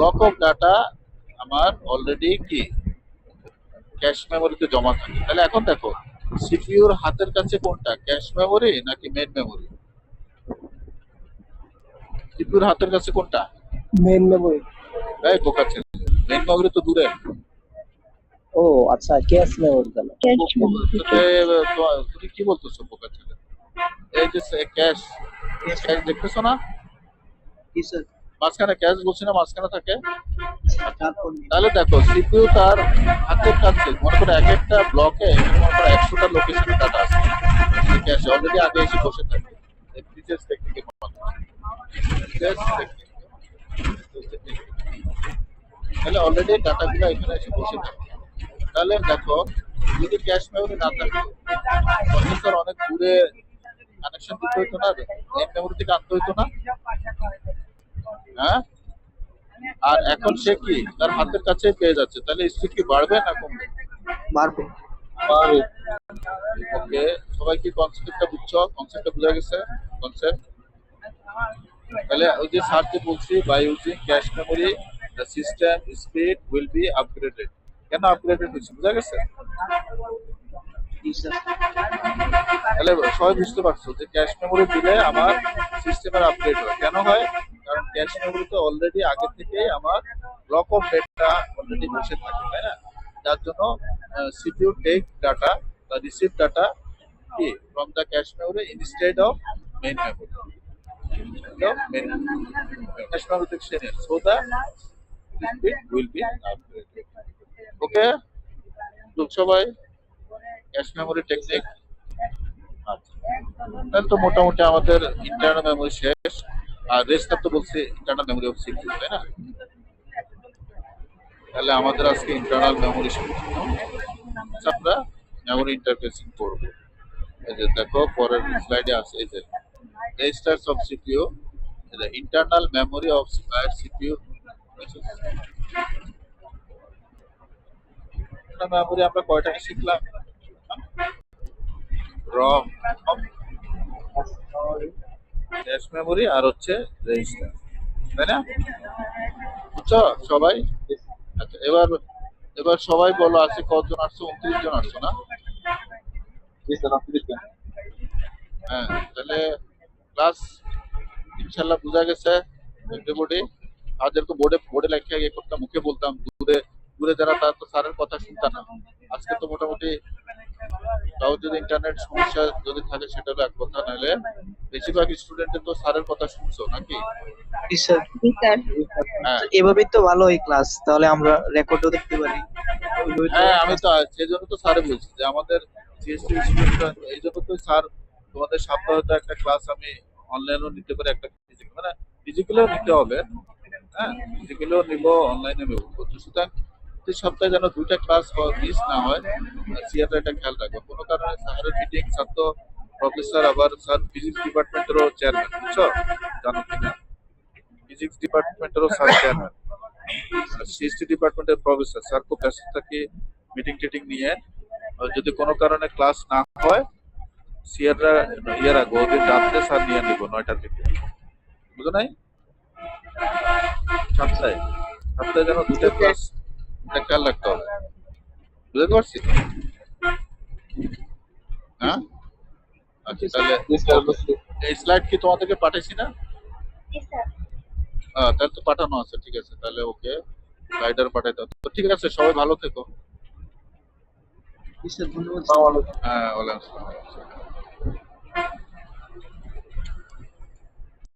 Block of data আমার already কি cash মেমোরিতে জমা থাকে। তাহলে এখন দেখো সিপিইউর হাতের কাছে কোনটা, ক্যাশ মেমোরি নাকি মেইন মেমোরি? সিপিইউর হাতের কাছে কোনটা? Main memory. এই বোকা ছেলে, মেইন মেমোরি তো দূরে। ও আচ্ছা, ক্যাশ মেমোরি তাহলে। তুমি কি বলতেছো বোকা ছেলে? এই যে ক্যাশ, ক্যাশ দেখতেছো না? জি স্যার। মাঝখানে ক্যাশ বলছি না, মাঝখানে থাকে। তাহলে দেখো সিপিইউ তার হাতের কাছে মনে করো এক একটা ব্লকে মনে করো 100টা লোকেশন ডাটা আছে, ক্যাশে অলরেডি আগে এসে বসে থাকে। ফিচার্স টেকনিকে তাহলে অলরেডি ডাটাগুলো এখানে এসে বসে থাকে। তাহলে দেখো যদি ক্যাশ মেমোরি না থাকে, প্রসেসর অনেক দূরে কানেকশন দিতে হইতো না, মেইন মেমোরি থেকে আনতে হইতো না। হ্যাঁ, আর এখন সে কি তার হাতের কাছে পেয়ে যাচ্ছে, তাহলে স্পিড কি বাড়বে না কমবে? বাড়বে। ওকে, সবাই কি কনসেপ্টটা বুঝছো? কনসেপ্টটা বোঝা গেছে? কনসেপ্ট তাহলে ওই যে স্যার যে বলছি, by using cache memory the system speed will be upgraded. কেন আপগ্রেডেড হচ্ছে বোঝা গেছে? তাহলে সবাই বুঝতে পারছো যে ক্যাশ মেমোরি দিলে আমার সিস্টেমের আপডেট হয়। কেন হয়? কারণ ক্যাশ মেমোরিতে অলরেডি আগে থেকে আমার ব্লক অফ ডেটা অলরেডি বসে থাকে, তাই না? যার জন্য সিপিইউ টেক ডাটা বা রিসিভ ডাটা কি from the cache memory instead of main memory. Cache memory থেকে সে নেয়, so the speed will be upgraded. Okay, লোক সবাই ক্যাশ মেমোরি টেকনিক। আচ্ছা, তাহলে তো মোটামুটি আমাদের ইন্টারনাল মেমোরি শেষ। আর রেস্টটা তো বলছি ইন্টারনাল মেমোরি অফ সিপিইউ, তাই না? তাহলে আমাদের আজকে ইন্টারনাল মেমোরি সম্পূর্ণ। আমরা মেমোরি ইন্টারফেসিং করব। এই যে দেখো পরের স্লাইডে আছে, এই যে registers of CPU, the internal memory of CPU. Memory আমরা কয়টা শিখলাম? রম, ক্যাশ মেমোরি আর হচ্ছে রেজিস্টার, তাই না? বুঝছো সবাই? আচ্ছা, এবার এবার সবাই বলো আছে কতজন আসছো? 29 জন আসছো না? হ্যাঁ, তাহলে ক্লাস ইনশাল্লাহ বোঝা গেছে এভরিবডি। আর যেরকম বোর্ডে বোর্ডে লেখা ইয়ে করতাম, মুখে বলতাম, দূরে দূরে যারা তারা তো স্যারের কথা শুনতাম না। আজকে তো মোটামুটি তাও যদি ইন্টারনেট সমস্যা যদি থাকে সেটা হলো এক কথা, নাহলে বেশিরভাগ স্টুডেন্টের তো স্যারের কথা শুনছো নাকি? জি স্যার। হ্যাঁ এভাবেই তো ভালো হয় ক্লাস, তাহলে আমরা রেকর্ডও দেখতে পারি। হ্যাঁ, আমি তো সেই জন্য তো স্যারে বলছি যে আমাদের সিএসটি স্টুডেন্টরা, এই জন্য তো স্যার তোমাদের সপ্তাহে একটা ক্লাস আমি অনলাইনেও নিতে পারি, একটা মানে ফিজিক্যালও নিতে হবে। হ্যাঁ, ফিজিক্যালও নিব, অনলাইনে নেব, সুতরাং প্রতি সপ্তাহে যেন 2টা ক্লাস মিস না হয়। সিয়াটা এটা খেয়াল রাখবো। কোনো কারণে স্যারের মিটিং, স্যার তো প্রফেসর, আবার স্যার ফিজিক্স ডিপার্টমেন্টেরও চেয়ারম্যান, বুঝছো? জানো কিনা? ফিজিক্স ডিপার্টমেন্টেরও স্যার চেয়ারম্যান, সিএসটি ডিপার্টমেন্টের প্রফেসর। স্যার খুব ব্যস্ত থাকে মিটিং টিটিং নিয়ে। যদি কোনো কারণে ক্লাস না হয়, সিয়াররা ইয়ে রাখবো, ওদের রাত্রে স্যার নিয়ে নিব 9টার দিকে, বুঝো নাই? সপ্তাহে সপ্তাহে যেন 2টা ক্লাস, এটা খেয়াল রাখতে হবে। বুঝতে পারছি? হ্যাঁ, আচ্ছা, তাহলে এই স্লাইড কি তোমাদেরকে পাঠাইছি না? তাহলে তো পাঠানো আছে, ঠিক আছে। তাহলে ওকে, স্লাইডার পাঠাইতে হবে তো। ঠিক আছে, সবাই ভালো থেকো। ধন্যবাদ। হ্যাঁ, ওয়ালাইকুম আসসালাম।